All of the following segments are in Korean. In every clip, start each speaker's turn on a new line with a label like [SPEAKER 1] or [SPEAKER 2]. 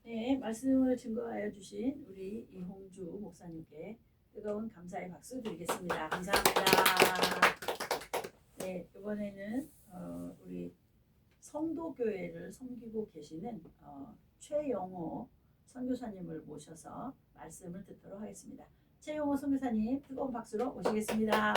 [SPEAKER 1] 네, 말씀을 증거하여 주신 우리 이홍주 목사님께 뜨거운 감사의 박수 드리겠습니다. 감사합니다. 네, 이번에는 우리 성도교회를 섬기고 계시는 최영호 선교사님을 모셔서 말씀을 듣도록 하겠습니다. 최영호 선교사님 뜨거운 박수로 모시겠습니다.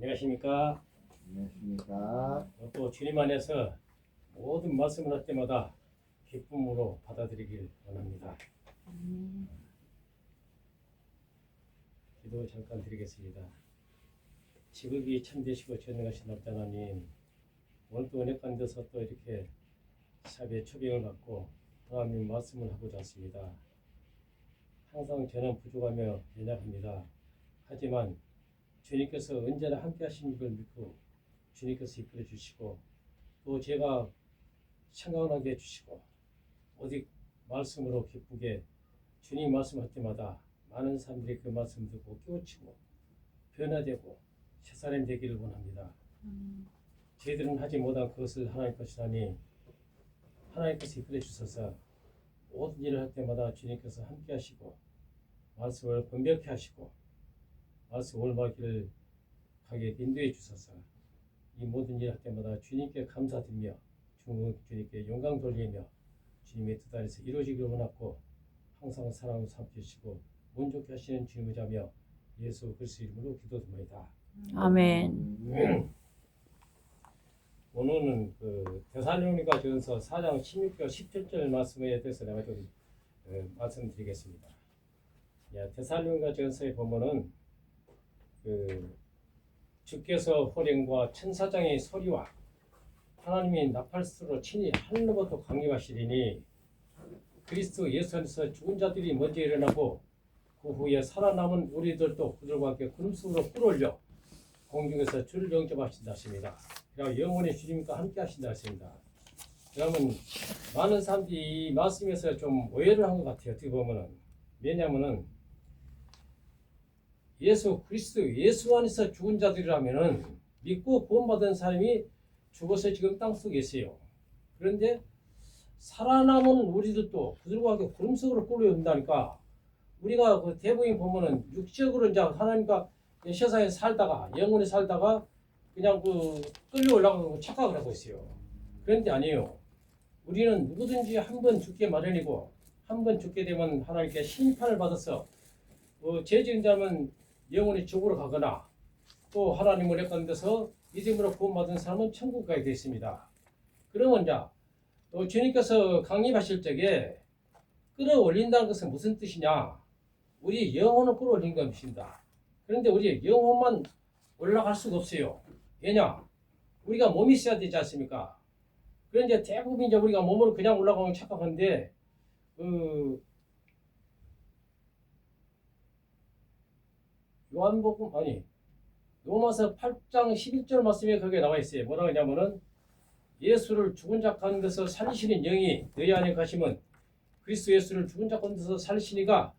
[SPEAKER 2] 안녕하십니까.
[SPEAKER 3] 안녕하십니까.
[SPEAKER 2] 또 주님 안에서 모든 말씀을 할 때마다 기쁨으로 받아들이길 원합니다. 기도 잠깐 드리겠습니다. 지극히 참되시고 전능하신 아버지 하나님, 오늘 또 은혜 가운데서 또 이렇게 사비의 초빙을 받고 하나님 말씀을 하고자 왔습니다. 항상 저는 부족하며 연약합니다. 하지만 주님께서 언제나 함께 하신 걸 믿고 주님께서 이끌어 주시고 또 제가 생각나게 해주시고 어디 말씀으로 기쁘게 주님 말씀할 때마다 많은 사람들이 그 말씀 듣고 깨우치고 변화되고 새 사람이 되기를 원합니다. 저희들은 하지 못한 그것을 하나님께서 하니 하나님께서 이끌어 주셔서 모든 일을 할 때마다 주님께서 함께 하시고 말씀을 분별케 하시고 말씀 올바르기를 가게 인도해 주셔서 이 모든 일을 할 때마다 주님께 감사드리며 주님께 영광 돌리며 주님의 뜻 아래서 이루어지기를 원하고 항상 사랑을 삼키시고 온전케 하시는 주님을 자며 예수 그리스도 이름으로 기도드립니다.
[SPEAKER 1] 아멘.
[SPEAKER 2] 오늘은 그 데살로니가 전서 4장 16절 17절 말씀에 대해서 내가 좀 말씀드리겠습니다. 데살로니가 전서에 보면은 그 주께서 호령과 천사장의 소리와 하나님이 나팔수로 친히 하늘로부터 강림하시리니 그리스도 예수 안에서 죽은 자들이 먼저 일어나고 그 후에 살아남은 우리들도 그들과 함께 구름 속으로 끌어올려 공중에서 주를 영접하신다 하십니다. 그리고 영원히 주님과 함께 하신다 하십니다. 그러면 많은 사람들이 이 말씀에서 좀 오해를 한 것 같아요. 어떻게 보면은 왜냐하면은 예수 그리스도 예수 안에서 죽은 자들이라면은 믿고 구원받은 사람이 죽어서 지금 땅속에 있어요. 그런데 살아남은 우리들도 그들과 함께 구름 속으로 끌어온다니까 우리가 그 대부분 보면은 육적으로 이제 하나님과 세상에 살다가 영원히 살다가 그냥 그 끌려 올라가고 착각을 하고 있어요. 그런데 아니에요. 우리는 누구든지 한 번 죽게 마련이고 한 번 죽게 되면 하나님께 심판을 받아서 죄 지은 자면 영원히 죽으러 가거나 또 하나님 은혜 가운데서 믿음으로 구원받은 사람은 천국 가게 되어 있습니다. 그러면 이제 또 주님께서 강림하실 적에 끌어올린다는 것은 무슨 뜻이냐? 우리 영혼을 끌어올린 것입니다. 그런데 우리 영혼만 올라갈 수가 없어요. 왜냐? 우리가 몸이 있어야 되지 않습니까? 그런데 대부분 이제 우리가 몸으로 그냥 올라가면 착각하는데 요한복음 로마서 8장 11절 말씀에 거기에 나와 있어요. 뭐라고 하냐면은 예수를 죽은 자 가운데서 살리시는 영이 너희 안에 가시면 그리스도 예수를 죽은 자 가운데서 살리시니가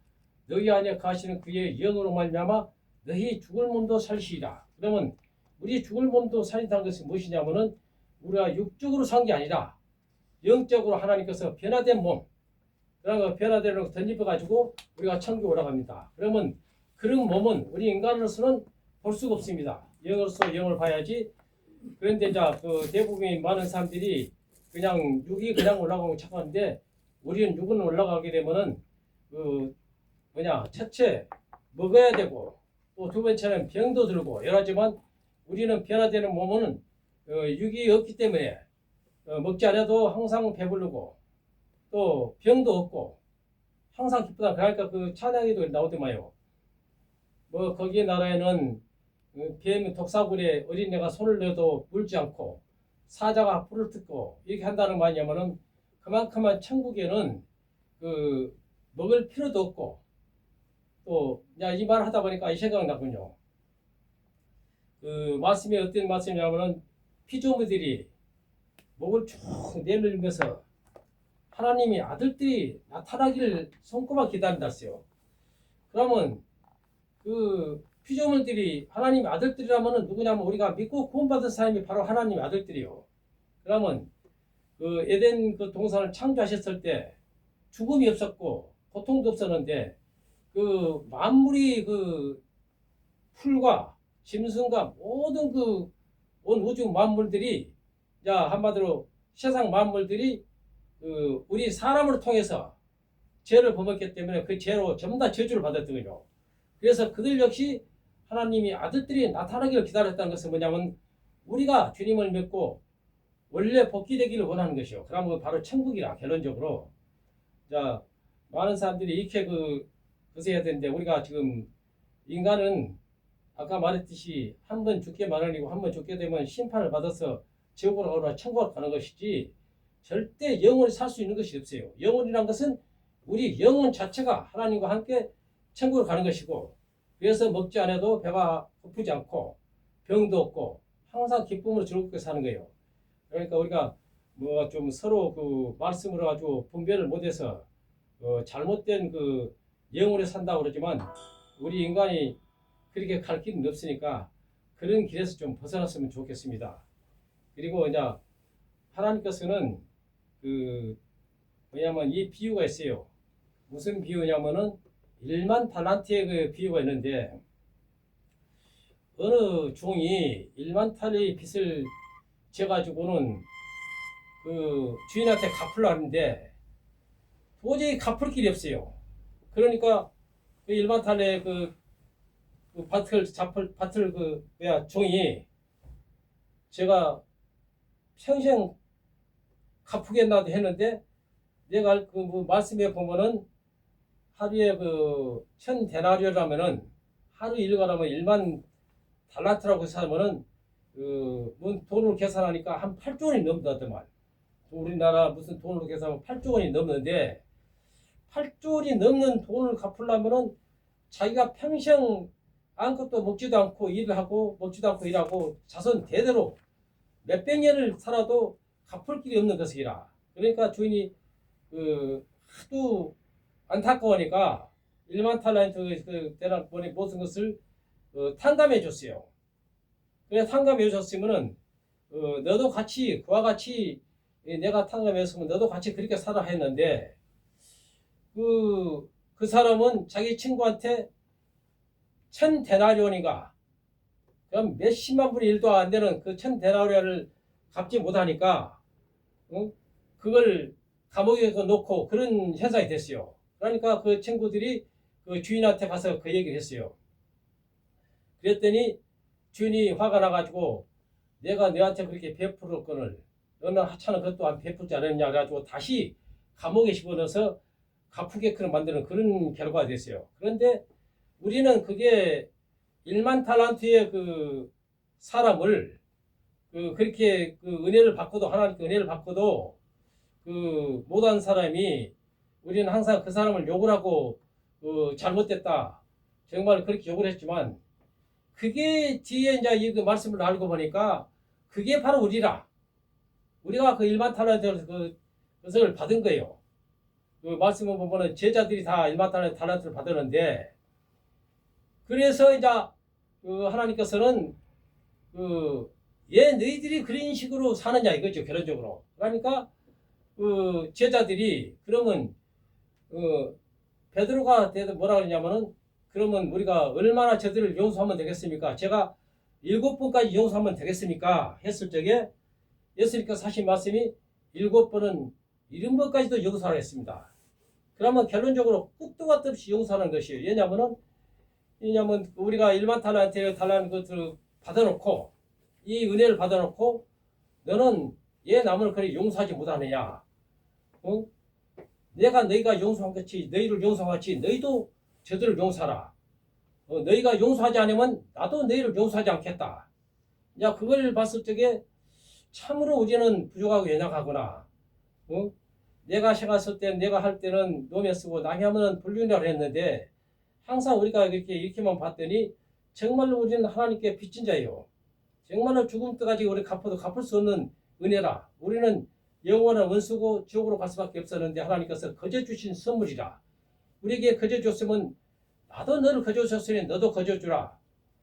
[SPEAKER 2] 너희 안에 가시는 그의 영으로 말미암아 너희 죽을 몸도 살리시리라. 그러면 우리 죽을 몸도 살린다는 것이 무엇이냐면은 우리가 육적으로 산 게 아니라 영적으로 하나님께서 변화된 몸, 그러니까 변화된 걸 덧입혀 가지고 우리가 천국에 올라갑니다. 그러면 그런 몸은 우리 인간으로서는 볼 수가 없습니다. 영으로서 영을 봐야지. 그런데 이제 그 대부분 많은 사람들이 그냥 육이 그냥 올라가고 착각하는데 우리는 육은 올라가게 되면은 첫째 먹어야 되고 또 두 번째는 병도 들고 여러 가지만 우리는 변화되는 몸은 육이 없기 때문에 먹지 않아도 항상 배부르고 또 병도 없고 항상 기쁘다. 그러니까 그 찬양에도 나오더만요. 거기 나라에는 뱀 독사굴에 어린애가 손을 넣어도 물지 않고 사자가 불을 뜯고 이렇게 한다는 말이냐면은 그만큼만 천국에는 먹을 필요도 없고 또 이 말 하다 보니까 이 생각 나군요. 말씀이 어떤 말씀이냐면은 피조물들이 목을 쭉 내밀면서 하나님이 아들들이 나타나기를 손꼽아 기다린다 했어요. 그러면 피조물들이 하나님의 아들들이라면 누구냐면 우리가 믿고 구원받은 사람이 바로 하나님의 아들들이요. 그러면 그 에덴 그 동산을 창조하셨을 때 죽음이 없었고 고통도 없었는데 그 만물이 그 풀과 짐승과 모든 그 온 우주 만물들이 자 한마디로 세상 만물들이 그 우리 사람을 통해서 죄를 범했기 때문에 그 죄로 전부 다 저주를 받았거든요. 그래서 그들 역시 하나님이 아들들이 나타나기를 기다렸다는 것은 뭐냐면 우리가 주님을 믿고 원래 복귀되기를 원하는 것이요. 그러면 바로 천국이라 결론적으로. 자 많은 사람들이 이렇게 그것을 해야 되는데 우리가 지금 인간은 아까 말했듯이 한 번 죽게만 아니고 한 번 죽게 되면 심판을 받아서 지옥으로 가거나 천국으로 가는 것이지 절대 영원히 살 수 있는 것이 없어요. 영원이란 것은 우리 영혼 자체가 하나님과 함께 천국으로 가는 것이고 그래서 먹지 않아도 배가 고프지 않고 병도 없고 항상 기쁨으로 즐겁게 사는 거예요. 그러니까 우리가 뭐 좀 서로 그 말씀으로 가지고 분별을 못해서 잘못된 그 영혼에 산다고 그러지만 우리 인간이 그렇게 갈 길은 없으니까 그런 길에서 좀 벗어났으면 좋겠습니다. 그리고 이제 하나님께서는 그 뭐냐면 이 비유가 있어요. 무슨 비유냐면은 1만 달란트의 그 비유가 있는데 어느 종이 1만 달러의 빚을 져가지고는 그 주인한테 갚으려 하는데 도저히 갚을 길이 없어요. 그러니까 그 1만 달러의 그 밭을 종이 제가 평생 갚으겠나도 했는데 내가 그 뭐 말씀에 보면은 하루에 그 1000데나리오라면은 하루 일과라면 1만 달란트라고 해서면은 그 돈으로 계산하니까 한 8조 원이 넘는다더만. 우리나라 무슨 돈으로 계산하면 8조 원이 넘는데 8조 원이 넘는 돈을 갚으려면은 자기가 평생 아무것도 먹지도 않고 일을 하고 먹지도 않고 일하고 자손 대대로 몇백 년을 살아도 갚을 길이 없는 것이라. 그러니까 주인이 하도 안타까우니까 1만 달란트 그 대란 모든 것을 탕감해 줬어요. 그래 탕감해 줬으면은 너도 같이 그와 같이 내가 탕감했으면 너도 같이 그렇게 살아 했는데 그 사람은 자기 친구한테 1000데나리온인가 그럼 몇십만 불의 일도 안 되는 그 1000데나리온을 갚지 못하니까 그걸 감옥에 놓고 그런 현상이 됐어요. 그러니까 그 친구들이 그 주인한테 가서 그 얘기를 했어요. 그랬더니 주인이 화가 나가지고 내가 너한테 그렇게 베풀을 거를 너는 하찮은 그것도 안 베풀지 않았냐 그래가지고 다시 감옥에 집어넣어서 갚으게끔 만드는 그런 결과가 됐어요. 그런데 우리는 그게 1만 달란트의 그 사람을 그렇게 그 은혜를 받고도 하나님께 은혜를 받고도 그 못한 사람이 우리는 항상 그 사람을 욕을 하고 잘못됐다 정말 그렇게 욕을 했지만 그게 뒤에 이제 이 그 말씀을 알고 보니까 그게 바로 우리가 그 1만 달란트 그것을 받은 거예요. 그 말씀을 보면은 제자들이 다 1만 달란트를 받았는데 그래서 이제 하나님께서는 너희들이 그런 식으로 사느냐 이거죠 결론적으로. 그러니까 제자들이 그러면 베드로가 뭐라 그러냐면은 그러면 우리가 얼마나 저들을 용서하면 되겠습니까? 제가 7번까지 용서하면 되겠습니까? 했을 적에 예수님께서 하신 말씀이 7번은 70번까지도 용서하라 했습니다. 그러면 결론적으로 끝도 같 없이 용서하는 것이에요. 왜냐하면 우리가 1만 달란트 것을 받아놓고 이 은혜를 받아놓고 너는 얘 남을 그리 용서하지 못하느냐? 내가 너희가 용서한 것이 너희를 용서한 것이 너희도 저들을 용서하라. 너희가 용서하지 않으면 나도 너희를 용서하지 않겠다. 야 그걸 봤을 적에 참으로 우리는 부족하고 연약하구나. 내가 생각했을 때 내가 할 때는 노며 쓰고 남이 하면 불륜이라고 했는데 항상 우리가 이렇게만 봤더니 정말로 우리는 하나님께 빚진 자예요. 정말로 죽음 때까지 우리 갚아도 갚을 수 없는 은혜라. 우리는 영원한 원수고 지옥으로 갈 수밖에 없었는데 하나님께서 거저 주신 선물이라. 우리에게 거저 줬으면 나도 너를 거저 줬으니 너도 거저 주라.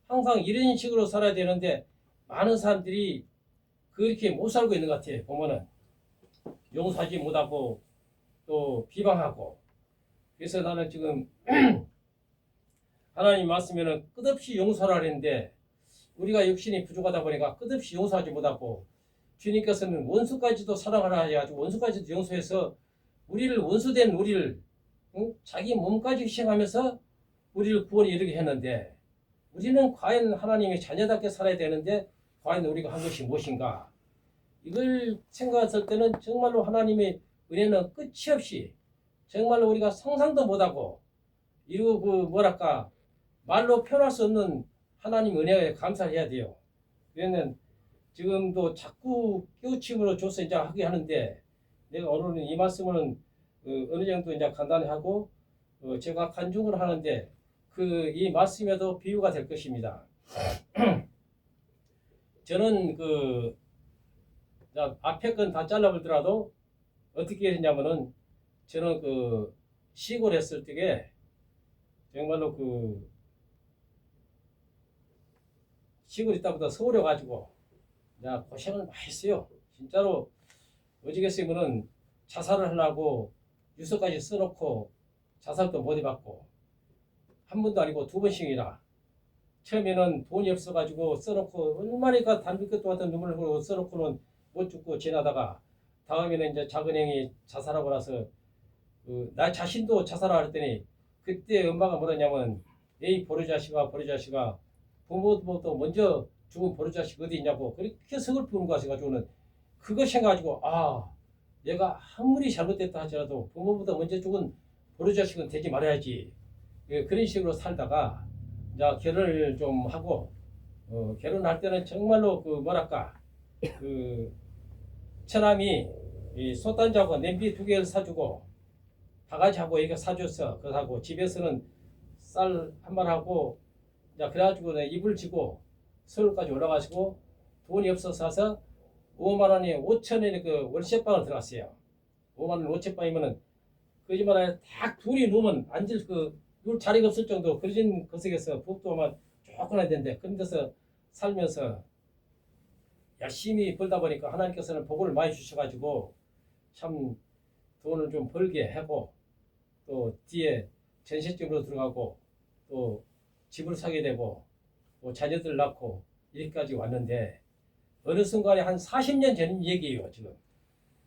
[SPEAKER 2] 항상 이런 식으로 살아야 되는데 많은 사람들이 그렇게 못 살고 있는 것 같아요. 보면은 용서하지 못하고 또 비방하고. 그래서 나는 지금 하나님 말씀에는 끝없이 용서를 하는데 우리가 육신이 부족하다 보니까 끝없이 용서하지 못하고 주님께서는 원수까지도 사랑하라 해가지고 원수까지도 용서해서 우리를 원수된 우리를 자기 몸까지 희생하면서 우리를 구원에 이르게 했는데 우리는 과연 하나님의 자녀답게 살아야 되는데 과연 우리가 한 것이 무엇인가? 이걸 생각했을 때는 정말로 하나님의 은혜는 끝이 없이 정말로 우리가 상상도 못하고 이루 그 뭐랄까 말로 표현할 수 없는 하나님 은혜에 감사해야 돼요. 그러면 지금도 자꾸 깨우침으로 줘서 이제 하게 하는데 내가 오늘은 이 말씀은 어느 정도 이제 간단히 하고 제가 간증을 하는데 이 말씀에도 비유가 될 것입니다. 저는 앞에 건 다 잘라버리더라도 어떻게 했냐면은 저는 시골 했을 때에 정말로 시골 있다보다 서울에 가지고 내가 고생을 많이 했어요. 진짜로 어지겠으면은 자살을 하려고 유서까지 써놓고 자살도 못 해봤고 한 번도 아니고 두 번씩이나 처음에는 돈이 없어가지고 써놓고 얼마나 단비끝도 같은 눈물을 흘리고 써놓고는 못 죽고 지나다가 다음에는 이제 작은 형이 자살하고 나서 나 자신도 자살하라 했더니 그때 엄마가 뭐랬냐면 에이 버르자식아 버르자식아 부모도 먼저 죽은 버르자식 어디 있냐고 그렇게 서글프는 거 가지고는 그거 생각가지고 내가 아무리 잘못됐다 하더라도 부모보다 먼저 죽은 버르자식은 되지 말아야지 그런 식으로 살다가 이제 결혼을 좀 하고 결혼할 때는 정말로 처남이 이 솥단지하고 냄비 2개를 사주고 바가지하고 이거 사줬어. 그거 하고 집에서는 쌀 한 번 하고 그래가지고 이불 지고 서울까지 올라가시고 돈이 없어서 사서 5만 원에 5천 원에 월세방을 들어갔어요. 5만 원 월세방이면은 거짓말하에 딱 둘이 누우면 앉을 누울 자리가 없을 정도 그런 거석에서 부엌도만 조금만 되는데 그런 데서 살면서 열심히 벌다 보니까 하나님께서는 복을 많이 주셔가지고 참 돈을 좀 벌게 하고 또 뒤에 전셋집으로 들어가고 또 집을 사게 되고 또 자녀들 낳고 이렇게까지 왔는데 어느 순간에 한 40년 전 얘기예요. 지금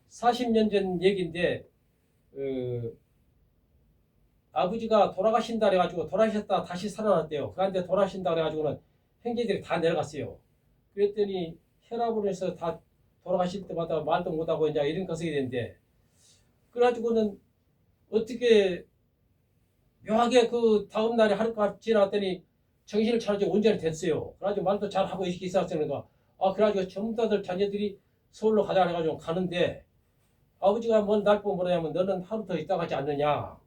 [SPEAKER 2] 40년 전 얘기인데 아버지가 돌아가신다 그래가지고 돌아가셨다 다시 살아났대요. 그런데 돌아가신다 그래가지고는 형제들이 다 내려갔어요. 그랬더니 혈압으로 해서 다 돌아가실 때마다 말도 못하고 이제 이런 거석이 되는데 그래가지고는 어떻게 묘하게 다음 날에 하루가 지나왔더니 정신을 차리지 온전히 됐어요. 그래가지고 말도 잘하고 이렇게 있었으니까 그래가지고 전부 다들 자녀들이 서울로 가자 해가지고 가는데 아버지가 날 보고 뭐냐면 너는 하루 더 있다 가지 않느냐.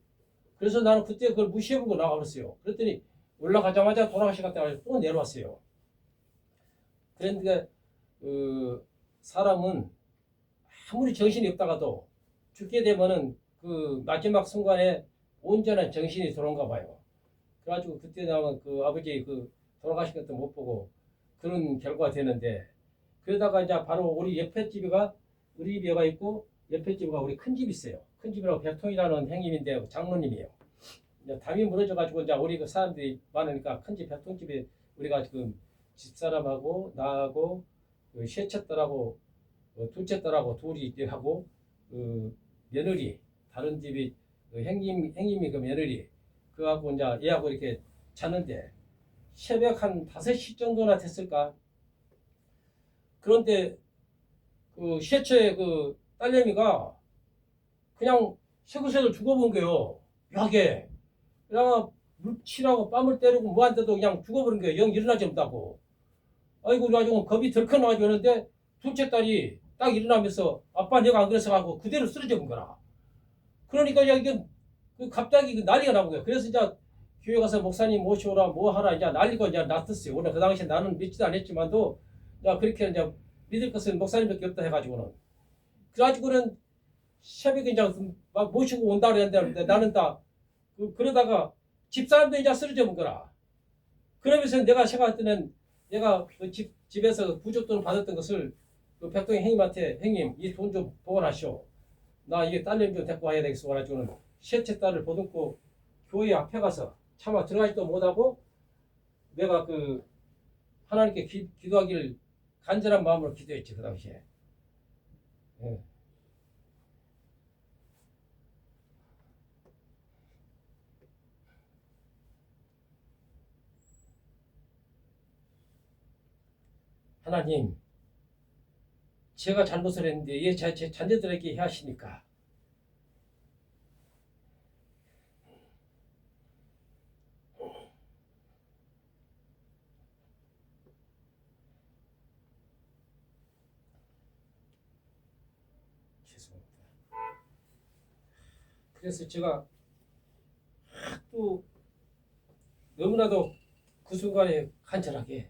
[SPEAKER 2] 그래서 나는 그때 그걸 무시해보고 나가버렸어요. 그랬더니 올라가자마자 돌아가시겠다 또 내려왔어요. 그런데 사람은 아무리 정신이 없다가도 죽게 되면은 마지막 순간에 온전한 정신이 들어온가 봐요. 그래가지고 그때 나면 아버지 돌아가신 것도 못 보고 그런 결과가 되는데 그러다가 이제 바로 우리 옆에 집이가 우리 집에가 있고 옆에 집이가 우리 큰 집이 있어요. 큰 집이라고 백통이라는 형님인데 장로님이에요. 이제 담이 무너져가지고 이제 우리 사람들이 많으니까 큰 집 백통집에 우리가 지금 집사람하고 나하고 셋째 딸하고 둘째 딸하고 둘이 하고 며느리 다른 집이 형님이 며느리 그하고 이제 얘하고 이렇게 자는데 새벽 한 5시 정도나 됐을까. 그런데 셋째 딸내미가 그냥 새글새글 죽어본 거예요. 묘하게. 그냥 물치라고 뺨을 때리고 뭐한테도 그냥 죽어버린 거예요. 영 일어나지 못하고. 아이고 그래가지고 겁이 덜컥 나가지고 오는데 둘째 딸이 딱 일어나면서 아빠 내가 안 그래서 하고 그대로 쓰러져 본 거라. 그러니까 이게 갑자기 난리가 나는 거예요. 그래서 이제 교회 가서 목사님 모셔오라 뭐 하라 이제 난리가 이제 났었어요. 원래 그 당시에 나는 믿지도 않았지만도 그렇게 이제 믿을 것은 목사님밖에 없다 해가지고는. 그래가지고는 새벽에 이제 막 모시고 온다 그랬는데 나는 다 그러다가 집사람도 이제 쓰러져 본 거라. 그러면서 내가 생각할 때는 내가 그 집에서 부족돈 받았던 것을 그 백동 형님한테 형님 이 돈 좀 보관하시오. 나 이게 딸내미 좀 데리고 와야 되겠어. 가지고는 셋째 딸을 보듬고 교회 앞에 가서 차마 들어가지도 못하고 내가 그 하나님께 기도하기를 간절한 마음으로 기도했지 그 당시에. 예. 하나님, 제가 잘못을 했는데 왜 제 자녀들에게 하시니까? 죄송합니다. 그래서 제가 또 너무나도 그 순간에 간절하게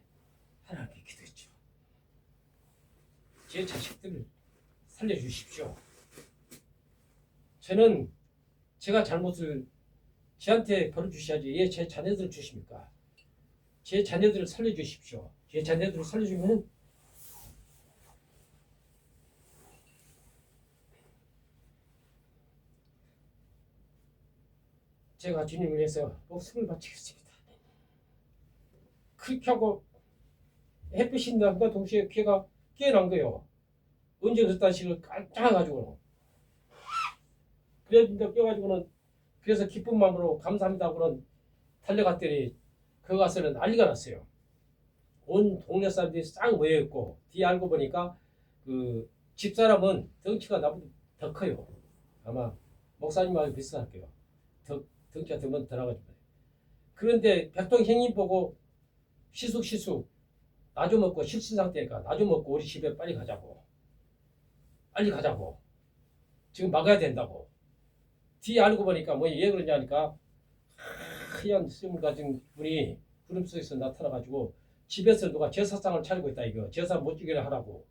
[SPEAKER 2] 하나님께 기도했죠. 제 자식들을 살려주십시오. 저는 제가 잘못을 저한테 벌어주셔야지 왜 제 자녀들을 주십니까? 제 자녀들을 살려주십시오. 제 자녀들을 살려주면 제가 주님을 위해서 목숨을 바치겠습니다. 그렇게 하고 햇빛이 남과 동시에 걔가 깨어난 거예요. 언제 그랬다는 식으로 깜짝해가지고 그래서 깨가지고는 그래서 기쁜 마음으로 감사합니다 하고는 달려갔더니 그 가서는 난리가 났어요. 온 동네 사람들이 싹 모여있고 뒤에 알고 보니까 그 집사람은 덩치가 나보다 더 커요. 아마 목사님하고 비슷할 거예요. 덩치가 더 들어가지고. 그런데 백동 형님 보고 시숙 나 좀 먹고 실신 상태니까 나 좀 먹고 우리 집에 빨리 가자고. 지금 막아야 된다고. 뒤에 알고 보니까 뭐 왜 그러냐니까 하얀 수염을 가진 분이 구름 속에서 나타나가지고 집에서 누가 제사상을 차리고 있다 이거. 제사 못 지게 하라고.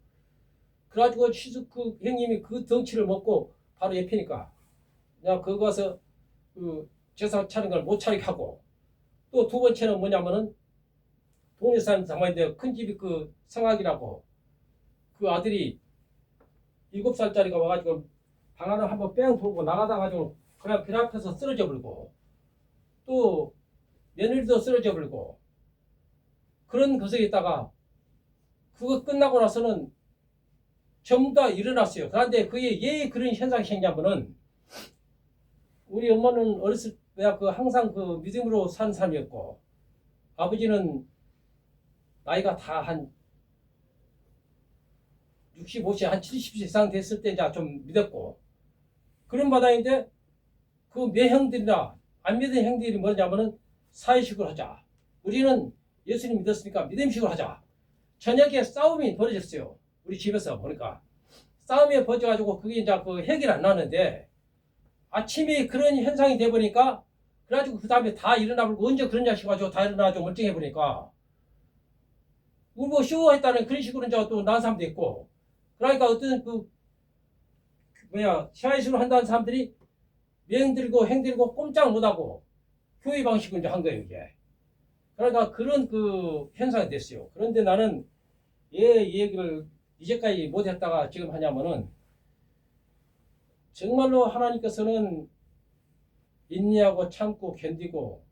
[SPEAKER 2] 그래가지고 시숙 그 형님이 그 덩치를 먹고 바로 옆이니까 내가 그거 가서 그 제사 차린 걸 못 차리게 하고 또 두 번째는 뭐냐면은 동네 사람 장만인데 큰 집이 그 성악이라고 그 아들이 7살짜리가 와가지고 방 하나 한번 뺑 돌고 나가다가지고 그냥 길 앞에서 쓰러져 버리고 또 며느리도 쓰러져 버리고 그런 것에 있다가 그거 끝나고 나서는 전부 다 일어났어요. 그런데 그게 왜 그런 현상이 생기냐면은 우리 엄마는 어렸을 때 그 항상 그 믿음으로 산 사람이었고 아버지는 나이가 다 한 65세 한 70세 이상 됐을 때 이제 좀 믿었고 그런 바닥인데 그 매형들이나 안 믿은 형들이 뭐냐면은 사회식을 하자. 우리는 예수님 믿었으니까 믿음식을 하자. 저녁에 싸움이 벌어졌어요. 우리 집에서 보니까 싸움이 벌어져가지고 그게 이제 그 해결이 안 나는데 아침에 그런 현상이 돼 보니까 그래가지고 그 다음에 다 일어나버리고 언제 그런 자식 가지고 다 일어나가지고 멀쩡해 보니까 뭐 쇼했다는 그런 식으로 이제 또 나은 사람도 있고 그러니까 어떤 그 시아이식으로 한다는 사람들이 명들고 행들고 꼼짝 못하고 교회 방식을 이제 한 거예요 이게. 그러니까 그런 그 현상이 됐어요. 그런데 나는 왜 이 얘기를 이제까지 못했다가 지금 하냐면은 정말로 하나님께서는 인내하고 참고 견디고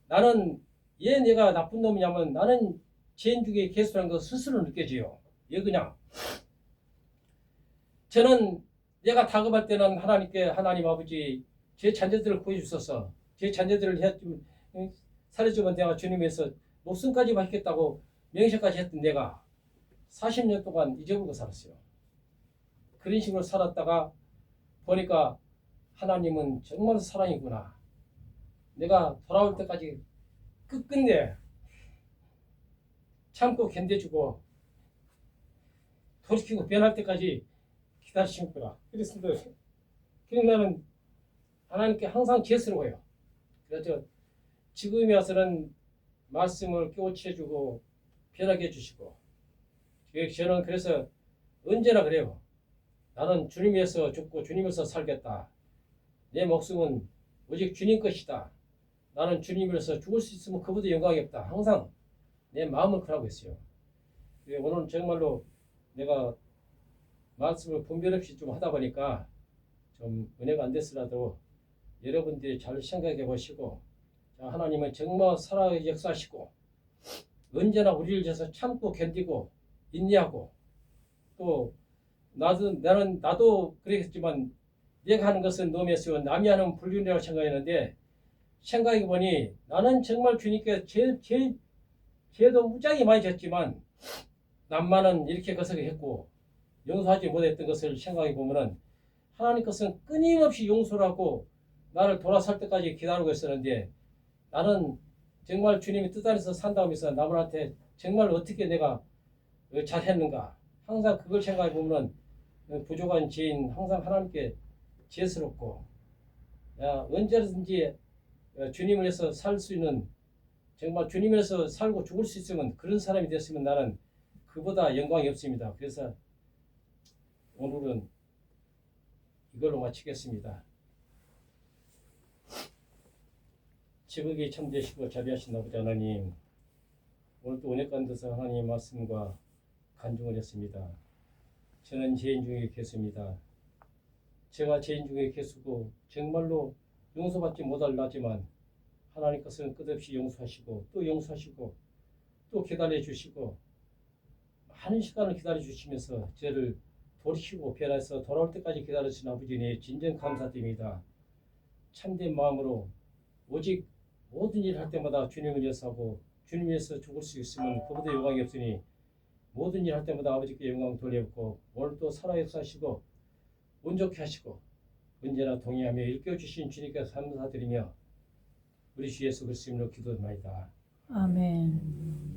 [SPEAKER 2] 나는 왜 내가 나쁜 놈이냐면 나는 죄인 중에 개수라는 거 스스로 느껴져요. 왜 그냥 저는 내가 다급할 때는 하나님께 하나님 아버지 제 자녀들을 구해주셔서 제 자녀들을 살려주면 내가 주님에서 목숨까지 바치겠다고 명시까지 했던 내가 40년 동안 잊어버리고 살았어요. 그런 식으로 살았다가 보니까 하나님은 정말 사랑이구나. 내가 돌아올 때까지 끝끝내 참고 견뎌주고 돌이키고 변할 때까지 기다리시는구나. 그래서 나는 하나님께 항상 죄스러워요. 그래서 지금에 와서는 말씀을 깨우쳐주고 변하게 해주시고 저는 그래서 언제나 그래요. 나는 주님 위해서 죽고 주님 위해서 살겠다. 내 목숨은 오직 주님 것이다. 나는 주님으로서 죽을 수 있으면 그보다 영광이 없다. 항상 내 마음을 그러고 있어요. 오늘 정말로 내가 말씀을 분별 없이 좀 하다 보니까 좀 은혜가 안 됐으라도 여러분들이 잘 생각해 보시고, 자, 하나님은 정말 살아 역사하시고 언제나 우리를 위해서 참고 견디고 인내하고, 또 나도 그랬지만 내가 하는 것은 너무했어요. 남이 하는 불륜이라고 생각했는데 생각해 보니 나는 정말 주님께 죄도 무지하게 많이 졌지만 남만은 이렇게 거스르게 했고 용서하지 못했던 것을 생각해 보면은 하나님 것은 끊임없이 용서를 하고 나를 돌아설 때까지 기다리고 있었는데, 나는 정말 주님이 뜻 안에서 산다면서 남한테 정말 어떻게 내가 잘했는가, 항상 그걸 생각해 보면은 부족한 죄인 항상 하나님께 죄스럽고, 언제든지 주님을 위해서 살 수 있는, 정말 주님을 위해서 살고 죽을 수 있으면 그런 사람이 됐으면 나는 그보다 영광이 없습니다. 그래서 오늘은 이걸로 마치겠습니다. 지극히 참되시고 자비하신 아버지 하나님, 오늘도 은혜 가운데서 하나님의 말씀과 간증을 했습니다. 저는 죄인 중에 계십니다. 제가 죄인 중에 계시고 정말로 용서받지 못할 나지만 하나님 것은 끝없이 용서하시고 또 용서하시고 또 기다려 주시고 많은 시간을 기다려 주시면서 저를 돌이키고 변해서 돌아올 때까지 기다리신 아버지니 진정 감사드립니다. 참된 마음으로 오직 모든 일을 할 때마다 주님을 위해서 하고 주님 위해서 죽을 수 있으면 그보다 영광이 없으니 모든 일 할 때마다 아버지께 영광 돌려놓고 오늘 또 살아 역사하시고 온전케 하시고 언제나 동의하며 일깨워주신 주님께 감사드리며 우리 주 예수 그리스도 이름으로 기도드립니다.
[SPEAKER 4] 아멘.